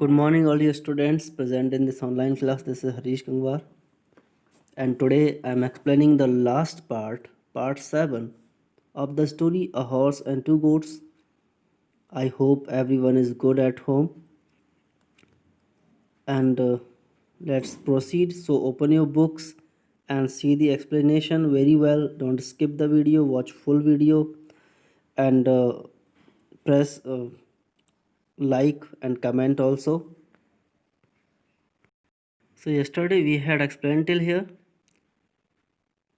Good morning, all your students present in this online class. This is Harish Gangwar, and today I am explaining the last part 7 of the story A Horse and Two Goats. I hope everyone is good at home, and let's proceed. So, open your books and see the explanation very well. Don't skip the video, watch full video, and press like and comment also. So yesterday we had explained till here.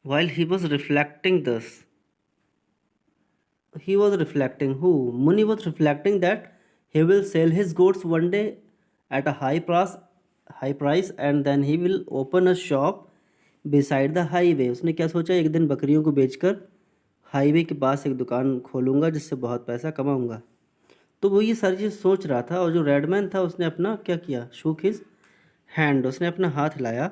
While he was reflecting this, he was reflecting who? Muni was reflecting that he will sell his goods one day at a high price and then he will open a shop beside the highway. उसने क्या सोचा, एक दिन बकरियों को बेचकर highway के पास एक दुकान खोलूंगा जिससे बहुत पैसा कमाऊंगा। तो वो ये सारी चीज़ सोच रहा था, और जो रेडमैन था उसने अपना क्या किया, शूक हिज हैंड, उसने अपना हाथ हिलाया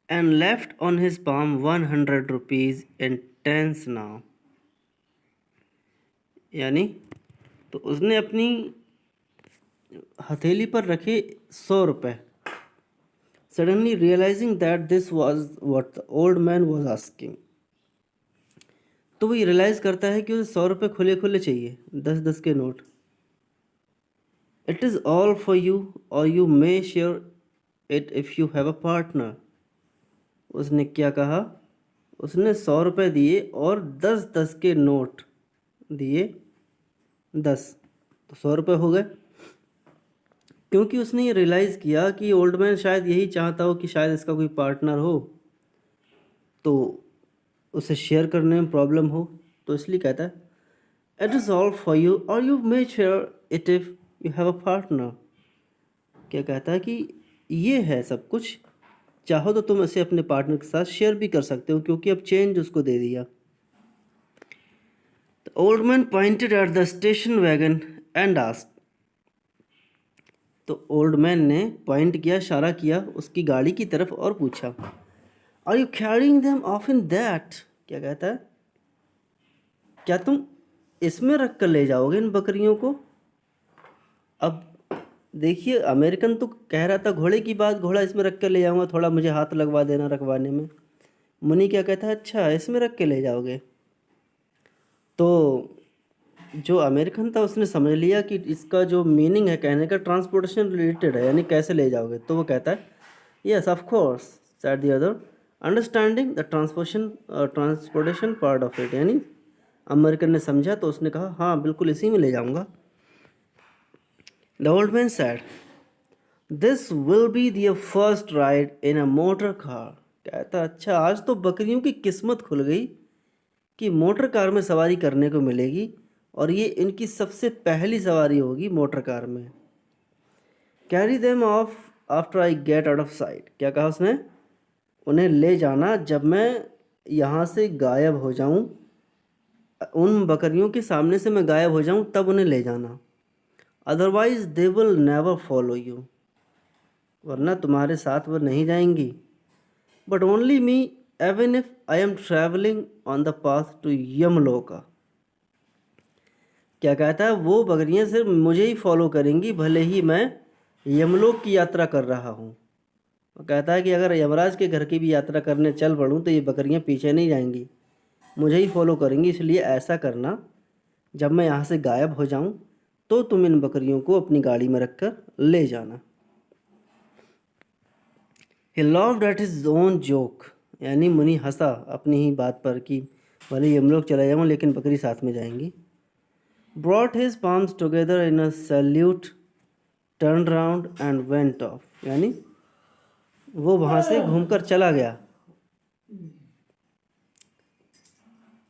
and left on his palm 100 rupees in tens now। यानी तो उसने अपनी हथेली पर रखे 100 रुपये। Suddenly realising that this was what the old man was asking, तो वो ये रियलाइज करता है कि उसे 100 रुपये खुले खुले चाहिए, 10-10 के note. It is all for you और you may share it if you have a partner. उसने क्या कहा, उसने 100 रुपये दिए और 10-10 के नोट दिए, 10 तो 100 रुपये हो गए। क्योंकि उसने ये रियलाइज़ किया कि ओल्ड मैन शायद यही चाहता हो कि शायद इसका कोई पार्टनर हो तो उसे शेयर करने में प्रॉब्लम हो, तो इसलिए कहता है it is all for you और you may share it if you have a partner. क्या कहता है कि ये है सब कुछ, चाहो तो तुम इसे अपने पार्टनर के साथ शेयर भी कर सकते हो, क्योंकि अब चेंज उसको दे दिया। The old man pointed at the station wagon and asked, तो ओल्ड मैन ने पॉइंट किया, इशारा किया उसकी गाड़ी की तरफ और पूछा are you carrying them off in that. क्या कहता है, क्या तुम इसमें रख कर ले जाओगे इन बकरियों को। अब देखिए, अमेरिकन तो कह रहा था घोड़े की बात, घोड़ा इसमें रख कर ले जाऊंगा, थोड़ा मुझे हाथ लगवा देना रखवाने में। मुनि क्या कहता है, अच्छा इसमें रख के ले जाओगे। तो जो अमेरिकन था उसने समझ लिया कि इसका जो मीनिंग है कहने का ट्रांसपोर्टेशन रिलेटेड है, यानी कैसे ले जाओगे। तो वो कहता है yes of course said the other understanding the transportation part of it. यानी अमेरिकन ने समझा तो उसने कहा हाँ बिल्कुल इसी में ले जाऊंगा। The old man said this will be the first ride in a motor car. कहता अच्छा आज तो बकरियों की किस्मत खुल गई कि मोटर कार में सवारी करने को मिलेगी, और ये इनकी सबसे पहली सवारी होगी मोटर कार में। Carry them of after I get out of site. क्या कहा उसने, उन्हें ले जाना जब मैं यहाँ से गायब हो जाऊँ, उन बकरियों के सामने से मैं गायब हो जाऊँ तब उन्हें ले जाना। Otherwise they will never follow you, वरना तुम्हारे साथ वो नहीं जाएंगी। But only me even if I am travelling on the path to Yamaloka. क्या कहता है, वो बकरियां सिर्फ मुझे ही फॉलो करेंगी भले ही मैं यमलोक की यात्रा कर रहा हूँ। वो कहता है कि अगर यमराज के घर की भी यात्रा करने चल पड़ूँ तो ये बकरियां पीछे नहीं जाएंगी, मुझे ही फॉलो करेंगी। इसलिए ऐसा करना, जब मैं यहाँ से गायब हो जाऊँ तो तुम इन बकरियों को अपनी गाड़ी में रखकर ले जाना। He loved at his own joke, यानी मुनि हंसा अपनी ही बात पर कि भले यमलोक चला जाऊँ लेकिन बकरी साथ में जाएंगी। brought his palms together in a salute, turned round and went off। यानी वो वहाँ से घूमकर चला गया।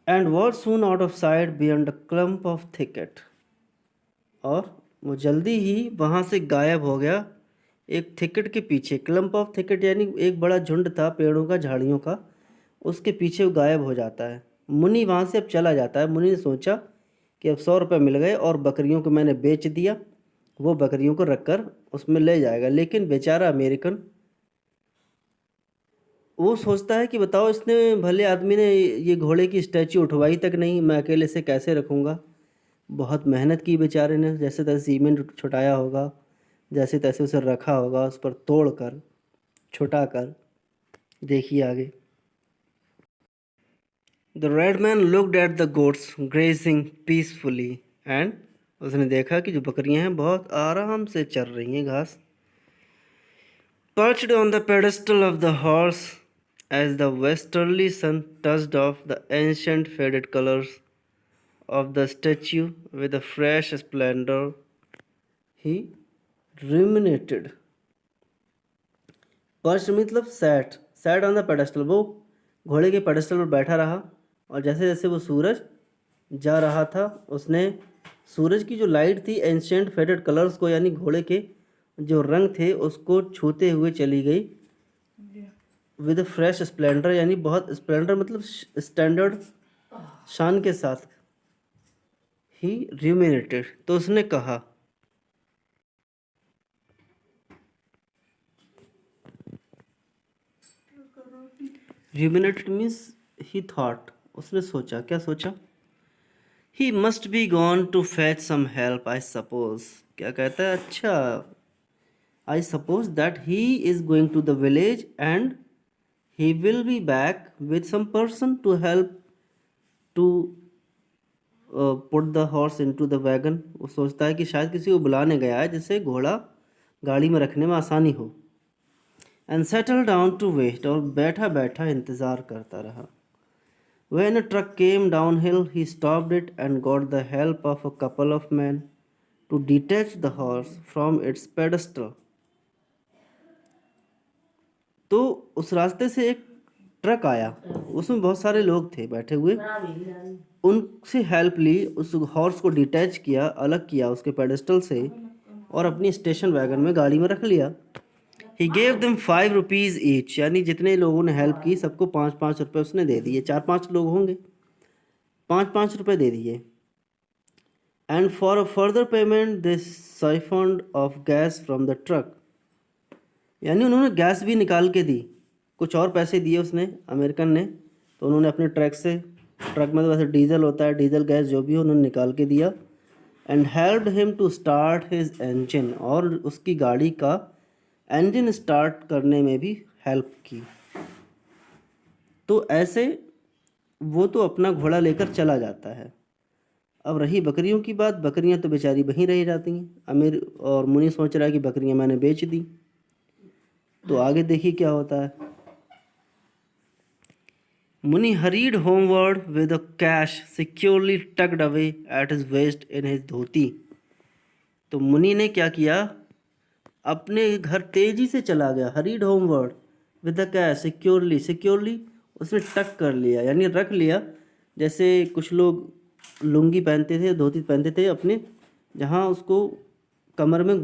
and was soon out of sight beyond a clump of thicket। और वो जल्दी ही वहाँ से गायब हो गया एक थिकेट के पीछे। क्लम्प ऑफ थिकेट यानी एक बड़ा झुंड था पेड़ों का, झाड़ियों का, उसके पीछे वो गायब हो जाता है। मुनि वहाँ से अब चला जाता है। मुनि ने सोचा कि अब 100 रुपये मिल गए और बकरियों को मैंने बेच दिया, वो बकरियों को रखकर उसमें ले जाएगा। लेकिन बेचारा अमेरिकन, वो सोचता है कि बताओ इसने भले आदमी ने ये घोड़े की स्टैचू उठवाई तक नहीं, मैं अकेले से कैसे रखूँगा। बहुत मेहनत की बेचारे ने, जैसे तैसे सीमेंट छुटाया होगा, जैसे तैसे उसे रखा होगा, उस पर तोड़ कर छुटा कर। देखिए आगे। The red man looked at the goats grazing peacefully and, उसने देखा कि जो बकरियां हैं बहुत आराम से चर रही हैं घास। Perched on the pedestal of the horse, as the westerly sun touched off the ancient faded colors of the statue with a fresh splendor, he ruminated. Perch मतलब sat, sat on the pedestal, वो घोड़े के pedestal पर बैठा रहा, और जैसे जैसे वो सूरज जा रहा था, उसने सूरज की जो लाइट थी एंशियंट फेडेड कलर्स को, यानी घोड़े के जो रंग थे उसको छूते हुए चली गई। विद फ्रेश स्प्लेंडर, यानी बहुत स्प्लेंडर मतलब स्टैंडर्ड, शान के साथ। ही रूमिनेटेड, तो उसने कहा। रूमिनेटेड मीन्स ही थॉट, उसने सोचा, क्या सोचा? He must be gone to fetch some help I suppose, क्या कहता है? अच्छा, I suppose that he is going to the village and he will be back with some person to help to put the horse into the wagon। वो सोचता है कि शायद किसी को बुलाने गया है जिससे घोड़ा गाड़ी में रखने में आसानी हो। and settle down to wait, और बैठा बैठा इंतज़ार करता रहा। when a truck came downhill he stopped it and got the help of a couple of men to detach the horse from its pedestal। तो उस रास्ते से एक ट्रक आया, उसमें बहुत सारे लोग थे बैठे हुए, उनसे हेल्प ली, उस हॉर्स को डिटैच किया, अलग किया उसके पेडेस्टल से, और अपनी स्टेशन वैगन में गाड़ी में रख लिया। He gave them 5 rupees each, यानी जितने लोगों ने हेल्प की सबको 5-5 रुपये उसने दे दिए, 4-5 लोग होंगे, 5-5 रुपये दे दिए। And for a further payment they siphoned off gas from the truck, यानी उन्होंने गैस भी निकाल के दी, कुछ और पैसे दिए उसने, अमेरिकन ने, तो उन्होंने अपने ट्रक से, ट्रक में तो वैसे डीजल होता है, डीजल गैस जो भी हो उन्होंने निकाल के दिया। And helped him to start his engine, और उसकी गाड़ी का इंजन स्टार्ट करने में भी हेल्प की। तो ऐसे वो तो अपना घोड़ा लेकर चला जाता है। अब रही बकरियों की बात, बकरियां तो बेचारी वहीं रह जाती हैं। अमीर और मुनि सोच रहा है कि बकरियां मैंने बेच दी। तो आगे देखिए क्या होता है। Muni hurried homeward with the cash securely tucked away at his waist in his dhoti. तो मुनि ने क्या किया, अपने घर तेजी से चला गया। Hurried homeward with the cash securely, securely उसने टक कर लिया, यानी रख लिया। जैसे कुछ लोग लुंगी पहनते थे, धोती पहनते थे अपने, जहाँ उसको कमर में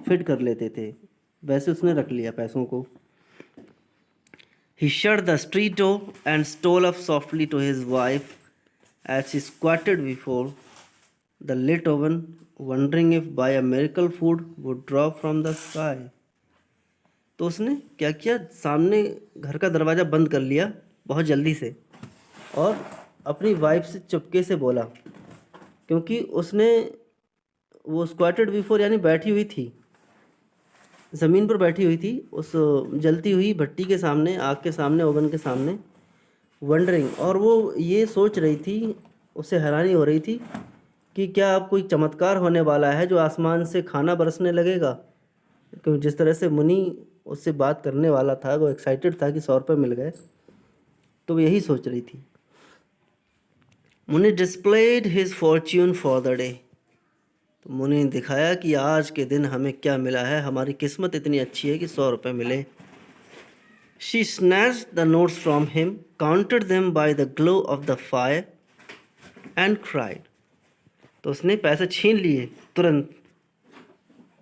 फिट कर लेते थे, वैसे उसने रख लिया पैसों को। He shut the street door and stole up softly to his wife as she squatted before the lit oven, wondering if by a miracle food would drop from the sky। तो उसने क्या किया, सामने घर का दरवाज़ा बंद कर लिया बहुत जल्दी से, और अपनी वाइफ से चुपके से बोला, क्योंकि उसने वो स्क्वाटेड बिफोर यानी बैठी हुई थी, ज़मीन पर बैठी हुई थी उस जलती हुई भट्टी के सामने, आग के सामने, ओवन के सामने, वंडरिंग, और वो ये सोच रही थी, उससे हैरानी हो रही थी कि क्या अब कोई चमत्कार होने वाला है जो आसमान से खाना बरसने लगेगा। क्योंकि जिस तरह से मुनि उससे बात करने वाला था, वो एक्साइटेड था कि 100 रुपये मिल गए, तो वो यही सोच रही थी। मुनि displayed his Fortune for the day, तो मुनि ने दिखाया कि आज के दिन हमें क्या मिला है, हमारी किस्मत इतनी अच्छी है कि 100 रुपये मिले। She snatched the notes from him, counted them by the glow of the fire and cried। तो उसने पैसे छीन लिए, तुरंत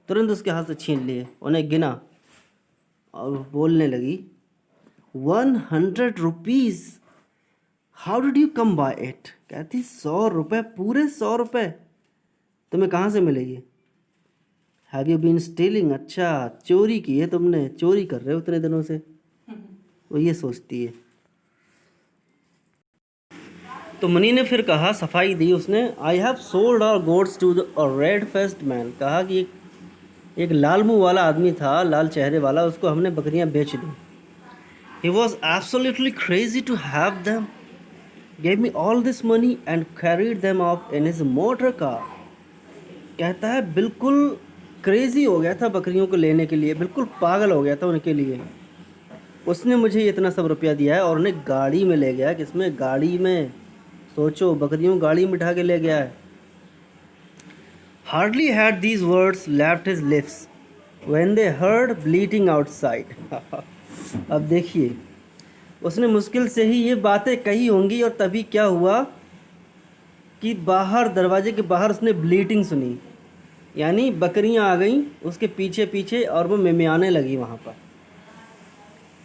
तुरंत उसके हाथ से छीन लिए, उन्हें गिना और बोलने लगी, 100 rupees, how did you come by it. कहती 100 रुपये, पूरे 100 रुपये तुम्हें कहाँ से मिलेगी। हैव यू बीन स्टीलिंग, अच्छा चोरी की है तुमने, चोरी कर रहे हो इतने दिनों से, वो ये सोचती है। तो मुनि ने फिर कहा, सफाई दी उसने, I have sold our goods to the red faced man. कहा कि एक लाल मुंह वाला आदमी था, लाल चेहरे वाला, उसको हमने बकरियां बेच दी। He was absolutely crazy to have them, gave me all this money and carried them off in his motor car। कहता है बिल्कुल क्रेजी हो गया था बकरियों को लेने के लिए, बिल्कुल पागल हो गया था उनके लिए। उसने मुझे इतना सब रुपया दिया है और उन्हें गाड़ी में ले गया। किसमें? गाड़ी में। सोचो, बकरियों गाड़ी में बिठा के ले गया है। Hardly had these words left his lips when they heard bleating outside. अब देखिए, उसने मुश्किल से ही ये बातें कही होंगी और तभी क्या हुआ कि बाहर, दरवाजे के बाहर उसने ब्लीटिंग सुनी, यानी बकरियां आ गईं उसके पीछे पीछे और वो मिमियाने लगी वहाँ पर।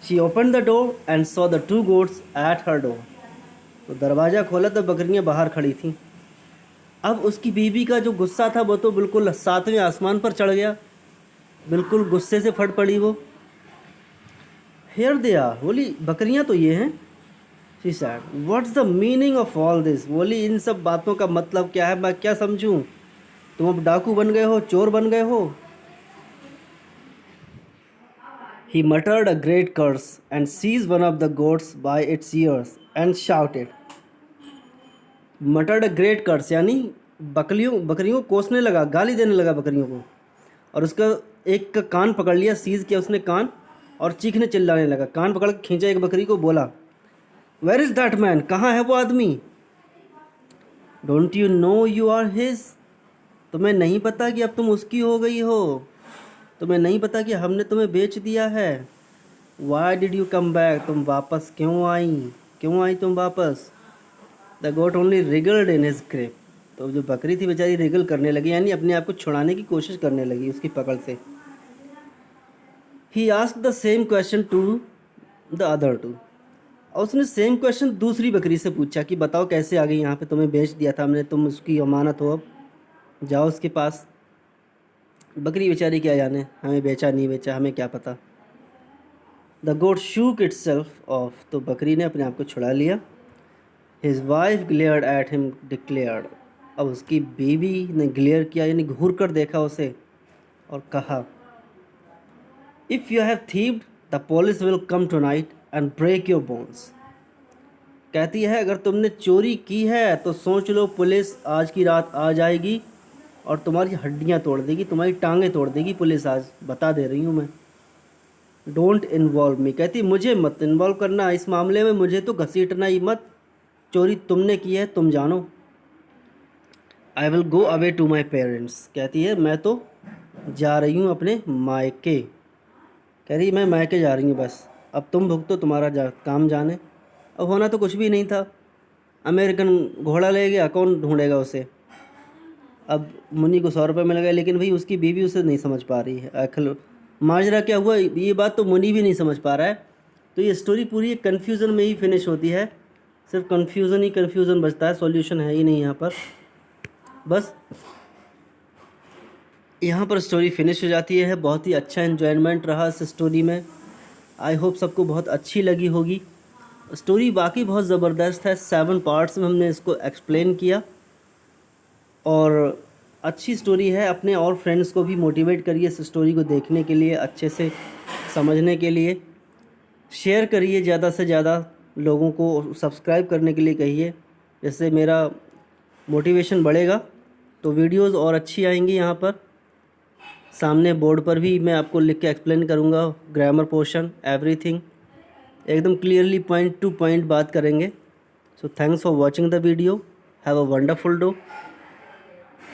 She open the door and saw the two goats at her door. तो दरवाज़ा खोला तो बकरियां बाहर खड़ी थीं। अब उसकी बीवी का जो गुस्सा था वो तो बिल्कुल 7वें आसमान पर चढ़ गया, बिल्कुल गुस्से से फट पड़ी वो। हियर दे आर, बोली बकरियां तो ये हैं। She said, what's the meaning of all this. बोली इन सब बातों का मतलब क्या है, मैं क्या समझूं? तुम अब डाकू बन गए हो, चोर बन गए हो। He muttered a great curse and seized one of the goats by its ears and shouted। muttered a great curse यानी बकरियों को कोसने लगा, गाली देने लगा बकरियों को, और उसका एक का कान पकड़ लिया, सीज किया उसने कान, और चीखने चिल्लाने लगा। कान पकड़ के खींचा एक बकरी को, बोला, वेयर इज़ दैट मैन, कहाँ है वो आदमी? Don't you know you are his, तुम्हें नहीं पता कि अब तुम उसकी हो गई हो? तुम्हें नहीं पता कि हमने तुम्हें बेच दिया है? Why did you come back, तुम वापस क्यों आई तुम वापस? The goat only wriggled in his grip. तो जो बकरी थी बेचारी रिगल करने लगी, यानी अपने आप को छुड़ाने की कोशिश करने लगी उसकी पकड़ से। He asked the same question to the other two. और उसने सेम क्वेश्चन दूसरी बकरी से पूछा कि बताओ कैसे आ गई यहाँ पे, तुम्हें बेच दिया था हमने, तुम उसकी अमानत हो, अब जाओ उसके पास। बकरी बेचारी क्या जाने, हमें बेचा नहीं बेचा, हमें क्या पता। The goat shook itself off. तो बकरी ने अपने आप को छुड़ा लिया। His wife glared at him declared. अब उसकी बीवी ने ग्लेयर किया, यानी घूर कर देखा उसे, और कहा, if you have thieved the police will come tonight and break your bones. कहती है अगर तुमने चोरी की है तो सोच लो, पुलिस आज की रात आ जाएगी और तुम्हारी हड्डियां तोड़ देगी, तुम्हारी टांगें तोड़ देगी पुलिस आज, बता दे रही हूँ मैं। डोंट इन्वॉल्व मी, कहती मुझे मत इन्वॉल्व करना इस मामले में, मुझे तो घसीटना ही मत, चोरी तुमने की है तुम जानो। I will go away to my parents. कहती है मैं तो जा रही हूँ अपने मायके। कह रही मैं मायके जा रही हूँ बस, अब तुम भुगतो, तुम्हारा काम जाने। अब होना तो कुछ भी नहीं था, अमेरिकन घोड़ा ले गया, कौन ढूंढेगा उसे। अब मुन्नी को 100 रुपये मिल गए, लेकिन भाई उसकी बीवी उसे नहीं समझ पा रही है आखिर माजरा क्या हुआ, ये बात तो मुन्नी भी नहीं समझ पा रहा है। तो ये स्टोरी पूरी कन्फ्यूज़न में ही फिनिश होती है, सिर्फ कन्फ्यूज़न ही कन्फ्यूज़न बचता है, सॉल्यूशन है ही नहीं यहाँ पर। बस यहाँ पर स्टोरी फिनिश हो जाती है। बहुत ही अच्छा एन्जॉयमेंट रहा इस स्टोरी में। आई होप सबको बहुत अच्छी लगी होगी। स्टोरी बाकी बहुत ज़बरदस्त है, 7 पार्ट्स में हमने इसको एक्सप्लेन किया, और अच्छी स्टोरी है। अपने और फ्रेंड्स को भी मोटिवेट करिए इस स्टोरी को देखने के लिए, अच्छे से समझने के लिए। शेयर करिए ज़्यादा से ज़्यादा लोगों को, सब्सक्राइब करने के लिए कहिए, जिससे मेरा मोटिवेशन बढ़ेगा, तो वीडियोस और अच्छी आएंगी। यहाँ पर सामने बोर्ड पर भी मैं आपको लिख के एक्सप्लेन करूँगा, ग्रामर पोर्शन एवरीथिंग एकदम क्लियरली पॉइंट टू पॉइंट बात करेंगे। So thanks for watching the video, have a wonderful day.